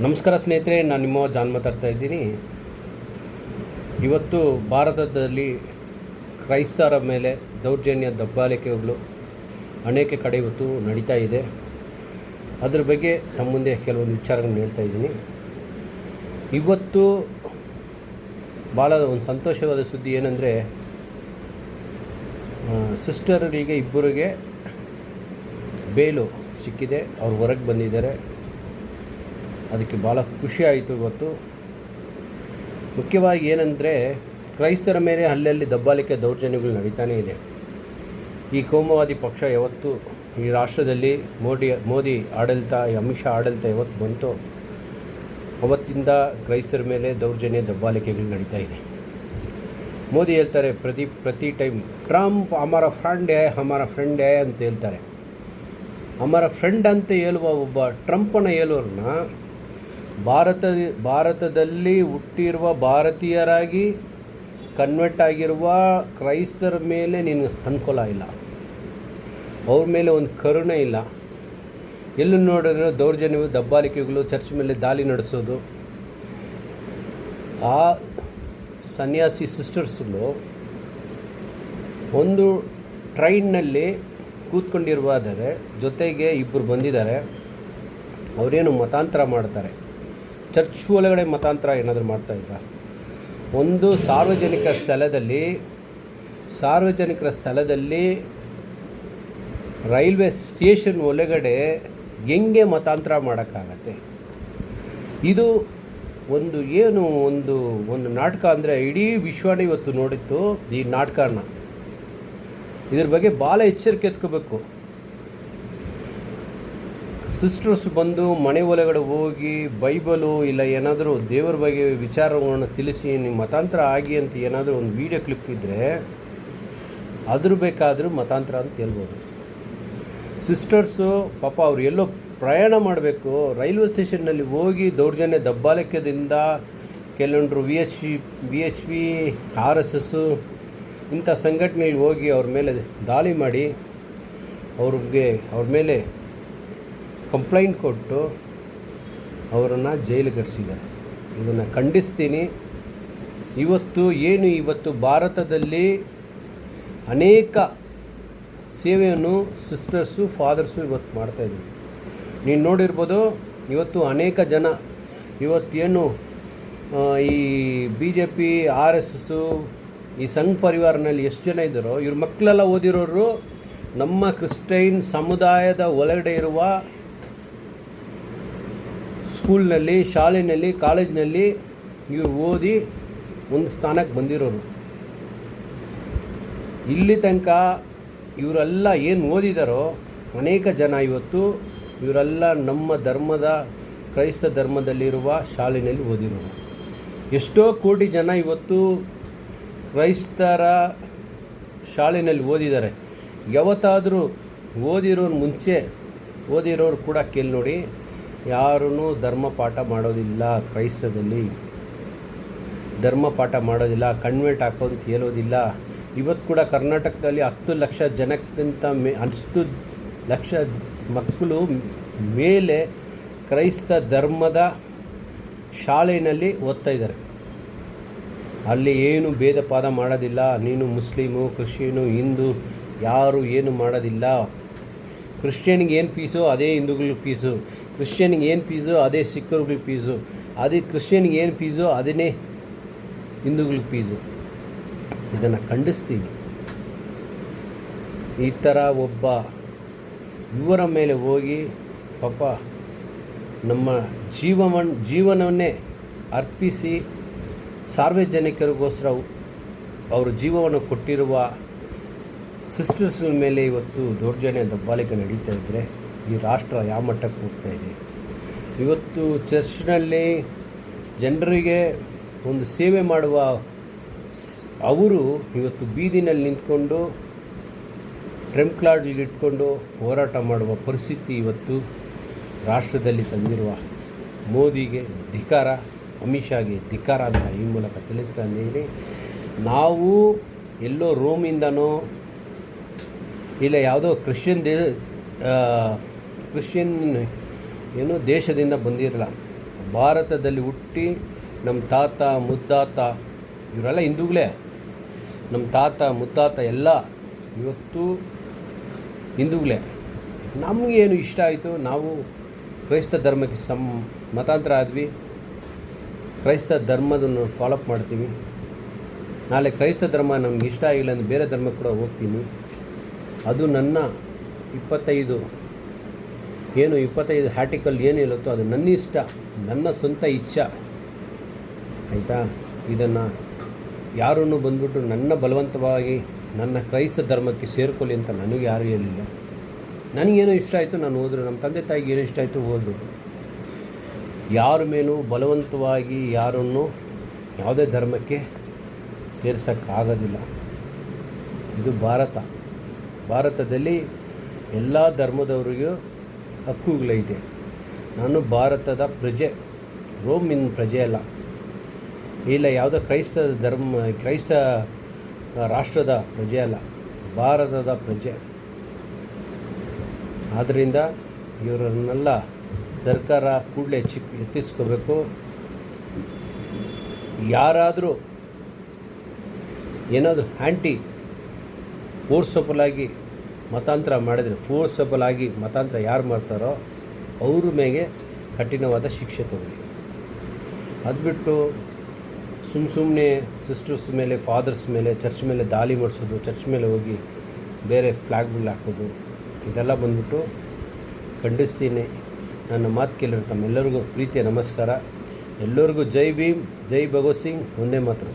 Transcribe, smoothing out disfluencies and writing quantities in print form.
ನಮಸ್ಕಾರ ಸ್ನೇಹಿತರೆ, ನಾನು ನಿಮ್ಮ ಜಾನ್ ಮಾತಾಡ್ತಾ ಇದ್ದೀನಿ. ಇವತ್ತು ಭಾರತದಲ್ಲಿ ಕ್ರೈಸ್ತರ ಮೇಲೆ ದೌರ್ಜನ್ಯ ದಬ್ಬಾಳಿಕೆಗಳು ಅನೇಕ ಕಡೆ ಇವತ್ತು ನಡೀತಾ ಇದೆ. ಅದ್ರ ಬಗ್ಗೆ ನಮ್ಮ ಮುಂದೆ ಕೆಲವೊಂದು ವಿಚಾರಗಳನ್ನು ಹೇಳ್ತಾ ಇದ್ದೀನಿ. ಇವತ್ತು ಭಾಳ ಒಂದು ಸಂತೋಷವಾದ ಸುದ್ದಿ ಏನಂದರೆ, ಸಿಸ್ಟರ್ಗಳಿಗೆ ಇಬ್ಬರಿಗೆ ಬೇಲು ಸಿಕ್ಕಿದೆ. ಅವ್ರು ಹೊರಗೆ ಬಂದಿದ್ದಾರೆ. ಅದಕ್ಕೆ ಭಾಳ ಖುಷಿ ಆಯಿತು. ಇವತ್ತು ಮುಖ್ಯವಾಗಿ ಏನಂದರೆ, ಕ್ರೈಸ್ತರ ಮೇಲೆ ಅಲ್ಲಲ್ಲಿ ದಬ್ಬಾಳಿಕೆ ದೌರ್ಜನ್ಯಗಳು ನಡೀತಾನೇ ಇದೆ. ಈ ಕೋಮುವಾದಿ ಪಕ್ಷ ಯಾವತ್ತು ಈ ರಾಷ್ಟ್ರದಲ್ಲಿ ಮೋದಿ ಆಡಳಿತ, ಅಮಿತ್ ಶಾ ಆಡಳಿತ ಯಾವತ್ತು ಬಂತು ಅವತ್ತಿಂದ ಕ್ರೈಸ್ತರ ಮೇಲೆ ದೌರ್ಜನ್ಯ ದಬ್ಬಾಳಿಕೆಗಳು ನಡೀತಾ ಇದೆ. ಮೋದಿ ಹೇಳ್ತಾರೆ ಪ್ರತಿ ಟೈಮ್, ಟ್ರಂಪ್ ಹಮಾರ ಫ್ರೆಂಡ್ ಹೇ ಅಂತ ಹೇಳ್ತಾರೆ. ಹಮಾರ ಫ್ರೆಂಡ್ ಅಂತ ಹೇಳುವ ಒಬ್ಬ ಟ್ರಂಪನ್ನು ಹೇಳೋರನ್ನ ಭಾರತದಲ್ಲಿ ಹುಟ್ಟಿರುವ ಭಾರತೀಯರಾಗಿ ಕನ್ವರ್ಟ್ ಆಗಿರುವ ಕ್ರೈಸ್ತರ ಮೇಲೆ ನಿನಗೆ ಅನುಕೂಲ ಇಲ್ಲ, ಅವ್ರ ಮೇಲೆ ಒಂದು ಕರುಣೆ ಇಲ್ಲ. ಎಲ್ಲೂ ನೋಡಿದ್ರೆ ದೌರ್ಜನ್ಯವು ದಬ್ಬಾಳಿಕೆಗಳು, ಚರ್ಚ್ ಮೇಲೆ ದಾಳಿ ನಡೆಸೋದು. ಆ ಸನ್ಯಾಸಿ ಸಿಸ್ಟರ್ಸ್ಗಳು ಒಂದು ಟ್ರೈನ್ನಲ್ಲಿ ಕೂತ್ಕೊಂಡಿರುವಾದರೆ ಜೊತೆಗೆ ಇಬ್ಬರು ಬಂದಿದ್ದಾರೆ. ಅವರೇನು ಮತಾಂತರ ಮಾಡ್ತಾರೆ, ಚರ್ಚ್ ಒಳಗಡೆ ಮತಾಂತರ ಏನಾದರೂ ಮಾಡ್ತಾಯಿದ್ರ? ಒಂದು ಸಾರ್ವಜನಿಕರ ಸ್ಥಳದಲ್ಲಿ ರೈಲ್ವೆ ಸ್ಟೇಷನ್ ಒಳಗಡೆ ಹೆಂಗೆ ಮತಾಂತರ ಮಾಡೋಕ್ಕಾಗತ್ತೆ? ಇದು ಒಂದು ನಾಟಕ ಅಂದರೆ ಇಡೀ ವಿಶ್ವನೇ ಇವತ್ತು ನೋಡಿತ್ತು ಈ ನಾಟಕನ. ಇದ್ರ ಬಗ್ಗೆ ಭಾಳ ಎಚ್ಚರಿಕೆ ಎತ್ಕೋಬೇಕು. ಸಿಸ್ಟರ್ಸ್ ಬಂದು ಮನೆ ಒಳಗಡೆ ಹೋಗಿ ಬೈಬಲು ಇಲ್ಲ ಏನಾದರೂ ದೇವರ ಬಗ್ಗೆ ವಿಚಾರವನ್ನು ತಿಳಿಸಿ ನೀವು ಮತಾಂತರ ಆಗಿ ಅಂತ ಏನಾದರೂ ಒಂದು ವೀಡಿಯೋ ಕ್ಲಿಪ್ ಇದ್ದರೆ ಅದ್ರ ಬೇಕಾದರೂ ಮತಾಂತರ ಅಂತ ಹೇಳ್ಬೋದು. ಸಿಸ್ಟರ್ಸು ಪಾಪ ಅವ್ರು ಎಲ್ಲೋ ಪ್ರಯಾಣ ಮಾಡಬೇಕು, ರೈಲ್ವೆ ಸ್ಟೇಷನ್ನಲ್ಲಿ ಹೋಗಿ ದೌರ್ಜನ್ಯ ದಬ್ಬಾಳಿಕೆದಿಂದ ಕೆಲವೊಂದರು ವಿ ಎಚ್ ಪಿ RSS ಇಂಥ ಸಂಘಟನೆಯಲ್ಲಿ ಹೋಗಿ ಅವ್ರ ಮೇಲೆ ದಾಳಿ ಮಾಡಿ ಅವ್ರ ಮೇಲೆ ಕಂಪ್ಲೇಂಟ್ ಕೊಟ್ಟು ಅವರನ್ನು ಜೈಲಿಗೆ ಕಳಿಸಿದ್ದಾರೆ. ಇದನ್ನು ಖಂಡಿಸ್ತೀನಿ. ಇವತ್ತು ಭಾರತದಲ್ಲಿ ಅನೇಕ ಸೇವೆಯನ್ನು ಸಿಸ್ಟರ್ಸು ಫಾದರ್ಸು ಇವತ್ತು ಮಾಡ್ತಾಯಿದ್ರು. ನೀನು ನೋಡಿರ್ಬೋದು, ಇವತ್ತು ಅನೇಕ ಜನ ಇವತ್ತೇನು ಈ BJP RSS ಈ ಸಂಘ ಪರಿವಾರನಲ್ಲಿ ಎಷ್ಟು ಜನ ಇದ್ದಾರೋ ಇವ್ರ ಮಕ್ಕಳೆಲ್ಲ ಓದಿರೋರು ನಮ್ಮ ಕ್ರಿಶ್ಚಿಯನ್ ಸಮುದಾಯದ ಒಳಗಡೆ ಇರುವ ಸ್ಕೂಲ್ನಲ್ಲಿ, ಶಾಲೆಯಲ್ಲಿ, ಕಾಲೇಜಿನಲ್ಲಿ ಇವರು ಓದಿ ಒಂದು ಸ್ಥಾನಕ್ಕೆ ಬಂದಿರೋರು. ಇಲ್ಲಿ ತನಕ ಇವರೆಲ್ಲ ಏನು ಓದಿದಾರೋ ಅನೇಕ ಜನ ಇವರೆಲ್ಲ ನಮ್ಮ ಕ್ರೈಸ್ತ ಧರ್ಮದಲ್ಲಿರುವ ಶಾಲೆಯಲ್ಲಿ ಓದಿರೋರು. ಎಷ್ಟೋ ಕೋಟಿ ಜನ ಇವತ್ತು ಕ್ರೈಸ್ತರ ಶಾಲೆಯಲ್ಲಿ ಓದಿದ್ದಾರೆ. ಯಾವತ್ತಾದರೂ ಓದಿರೋರು ಕೂಡ ಕೇಳಿ ನೋಡಿ, ಯಾರೂ ಧರ್ಮ ಪಾಠ ಮಾಡೋದಿಲ್ಲ. ಕ್ರೈಸ್ತದಲ್ಲಿ ಧರ್ಮ ಪಾಠ ಮಾಡೋದಿಲ್ಲ, ಕನ್ವೆಂಟ್ ಹಾಕೋಂತ ಹೇಳೋದಿಲ್ಲ. ಇವತ್ತು ಕೂಡ ಕರ್ನಾಟಕದಲ್ಲಿ 10 ಲಕ್ಷ ಜನಕ್ಕಿಂತ 10 ಲಕ್ಷ ಮಕ್ಕಳು ಮೇಲೆ ಕ್ರೈಸ್ತ ಧರ್ಮದ ಶಾಲೆಯಲ್ಲಿ ಓದ್ತಾ ಇದ್ದಾರೆ. ಅಲ್ಲಿ ಏನು ಭೇದ ಪಾದ ಮಾಡೋದಿಲ್ಲ. ನೀನು ಮುಸ್ಲಿಮು, ಕ್ರಿಶ್ಚಿಯನು, ಹಿಂದೂ ಯಾರು ಏನು ಮಾಡೋದಿಲ್ಲ. ಕ್ರಿಶ್ಚಿಯನಿಗೆ ಏನು ಫೀಸು ಅದೇ ಹಿಂದೂಗಳಿಗೆ ಫೀಸು, ಕ್ರಿಶ್ಚಿಯನಿಗೆ ಏನು ಫೀಸು ಅದೇ ಸಿಖ್ಖರಿಗೆ ಫೀಸು, ಅದೇ ಕ್ರಿಶ್ಚಿಯನಿಗೆ ಏನು ಫೀಸು ಅದನ್ನೇ ಹಿಂದೂಗಳಿಗೆ ಫೀಸು. ಇದನ್ನು ಖಂಡಿಸ್ತೀನಿ. ಈ ಥರ ಒಬ್ಬ ಇವರ ಮೇಲೆ ಹೋಗಿ ಪಾಪ ನಮ್ಮ ಜೀವನವನ್ನೇ ಅರ್ಪಿಸಿ ಸಾರ್ವಜನಿಕರಿಗೋಸ್ಕರ ಅವರು ಜೀವವನ್ನು ಕೊಟ್ಟಿರುವ ಸಿಸ್ಟರ್ಸ್ಗಳ ಮೇಲೆ ಇವತ್ತು ದೌರ್ಜನ್ಯ ದಬ್ಬಾಳಿಕೆ ನಡೀತಾ ಇದ್ದರೆ ಈ ರಾಷ್ಟ್ರ ಯಾವ ಮಟ್ಟಕ್ಕೆ ಹೋಗ್ತಾ ಇದೆ? ಇವತ್ತು ಚರ್ಚ್ನಲ್ಲಿ ಜನರಿಗೆ ಒಂದು ಸೇವೆ ಮಾಡುವ ಅವರು ಇವತ್ತು ಬೀದಿನಲ್ಲಿ ನಿಂತ್ಕೊಂಡು ಟ್ರೆಂಪ್ಲಾಡ್ಗೆ ಇಟ್ಕೊಂಡು ಹೋರಾಟ ಮಾಡುವ ಪರಿಸ್ಥಿತಿ ಇವತ್ತು ರಾಷ್ಟ್ರದಲ್ಲಿ ತಂದಿರುವ ಮೋದಿಗೆ ಧಿಕ್ಕಾರ, ಅಮಿತ್ ಶಾಗೆ ಧಿಕ್ಕಾರ ಅಂತ ಈ ಮೂಲಕ ತಿಳಿಸ್ತಾ ಇದ್ದೀನಿ. ನಾವು ಎಲ್ಲೋ ರೋಮಿಂದನೋ ಇಲ್ಲ ಯಾವುದೋ ಕ್ರಿಶ್ಚಿಯನ್ ದೇಶದಿಂದ ಬಂದಿರಲ್ಲ. ಭಾರತದಲ್ಲಿ ಹುಟ್ಟಿ ನಮ್ಮ ತಾತ ಮುತ್ತಾತ ಇವರೆಲ್ಲ ಹಿಂದೂಗಳೇ. ನಮ್ಮ ತಾತ ಮುತ್ತಾತ ಎಲ್ಲ ಇವತ್ತು ಹಿಂದೂಗಳೇ. ನಮಗೇನು ಇಷ್ಟ ಆಯಿತು, ನಾವು ಕ್ರೈಸ್ತ ಧರ್ಮಕ್ಕೆ ಮತಾಂತರ ಆದ್ವಿ, ಕ್ರೈಸ್ತ ಧರ್ಮದನ್ನು ಫಾಲೋಅಪ್ ಮಾಡ್ತೀವಿ. ನಾಳೆ ಕ್ರೈಸ್ತ ಧರ್ಮ ನಮ್ಗೆ ಇಷ್ಟ ಆಗಿಲ್ಲ ಅಂದರೆ ಬೇರೆ ಧರ್ಮಕ್ಕೆ ಕೂಡ ಹೋಗ್ತೀನಿ. ಅದು ನನ್ನ 25 ಆರ್ಟಿಕಲ್ ಏನು ಹೇಳುತ್ತೋ ಅದು ನನ್ನ ಇಷ್ಟ, ನನ್ನ ಸ್ವಂತ ಇಚ್ಛೆ, ಆಯಿತಾ. ಇದನ್ನು ಯಾರನ್ನು ಬಂದ್ಬಿಟ್ಟು ನನ್ನ ಬಲವಂತವಾಗಿ ನನ್ನ ಕ್ರೈಸ್ತ ಧರ್ಮಕ್ಕೆ ಸೇರಿಕೊಳ್ಳಿ ಅಂತ ನನಗೆ ಯಾರೂ ಹೇಳಿಲ್ಲ. ನನಗೇನೋ ಇಷ್ಟ ಆಯಿತು ನಾನು ಹೋದರು, ನಮ್ಮ ತಂದೆ ತಾಯಿಗೆ ಏನೋ ಇಷ್ಟ ಆಯಿತು ಹೋದರು. ಯಾರ ಮೇಲೂ ಬಲವಂತವಾಗಿ ಯಾರನ್ನು ಯಾವುದೇ ಧರ್ಮಕ್ಕೆ ಸೇರ್ಸೋಕ್ಕಾಗೋದಿಲ್ಲ. ಇದು ಭಾರತದಲ್ಲಿ ಎಲ್ಲ ಧರ್ಮದವರಿಗೂ ಹಕ್ಕುಗಳೈತೆ. ನಾನು ಭಾರತದ ಪ್ರಜೆ, ರೋಮಿನ ಪ್ರಜೆ ಅಲ್ಲ, ಇಲ್ಲ ಯಾವುದೋ ಕ್ರೈಸ್ತ ರಾಷ್ಟ್ರದ ಪ್ರಜೆ ಅಲ್ಲ, ಭಾರತದ ಪ್ರಜೆ. ಆದ್ದರಿಂದ ಇವರನ್ನೆಲ್ಲ ಸರ್ಕಾರ ಕೂಡಲೇ ಎತ್ತಿಸ್ಕೋಬೇಕು. ಯಾರಾದರೂ ಏನಾದರೂ ಫೋರ್ಸಬಲ್ ಆಗಿ ಮತಾಂತರ ಮಾಡಿದರೆ, ಫೋರ್ಸಬಲ್ ಆಗಿ ಮತಾಂತರ ಯಾರು ಮಾಡ್ತಾರೋ ಅವ್ರ ಮೇಲೆ ಕಠಿಣವಾದ ಶಿಕ್ಷೆ ತಗೊಳ್ಳಿ. ಅದು ಬಿಟ್ಟು ಸುಮ್ಮನೆ ಸಿಸ್ಟರ್ಸ್ ಮೇಲೆ, ಫಾದರ್ಸ್ ಮೇಲೆ, ಚರ್ಚ್ ಮೇಲೆ ದಾಳಿ ಮಾಡಿಸೋದು, ಚರ್ಚ್ ಮೇಲೆ ಹೋಗಿ ಬೇರೆ ಫ್ಲ್ಯಾಗ್ಗಳು ಹಾಕೋದು, ಇದೆಲ್ಲ ಬಂದ್ಬಿಟ್ಟು ಖಂಡಿಸ್ತೀನಿ. ನನ್ನ ಮಾತು ಕೇಳಿರೋ ತಮ್ಮೆಲ್ಲರಿಗೂ ಪ್ರೀತಿಯ ನಮಸ್ಕಾರ. ಎಲ್ಲರಿಗೂ ಜೈ ಭೀಮ್, ಜೈ ಭಗತ್ ಸಿಂಗ್, ಒಂದೇ ಮಾತ್ರ.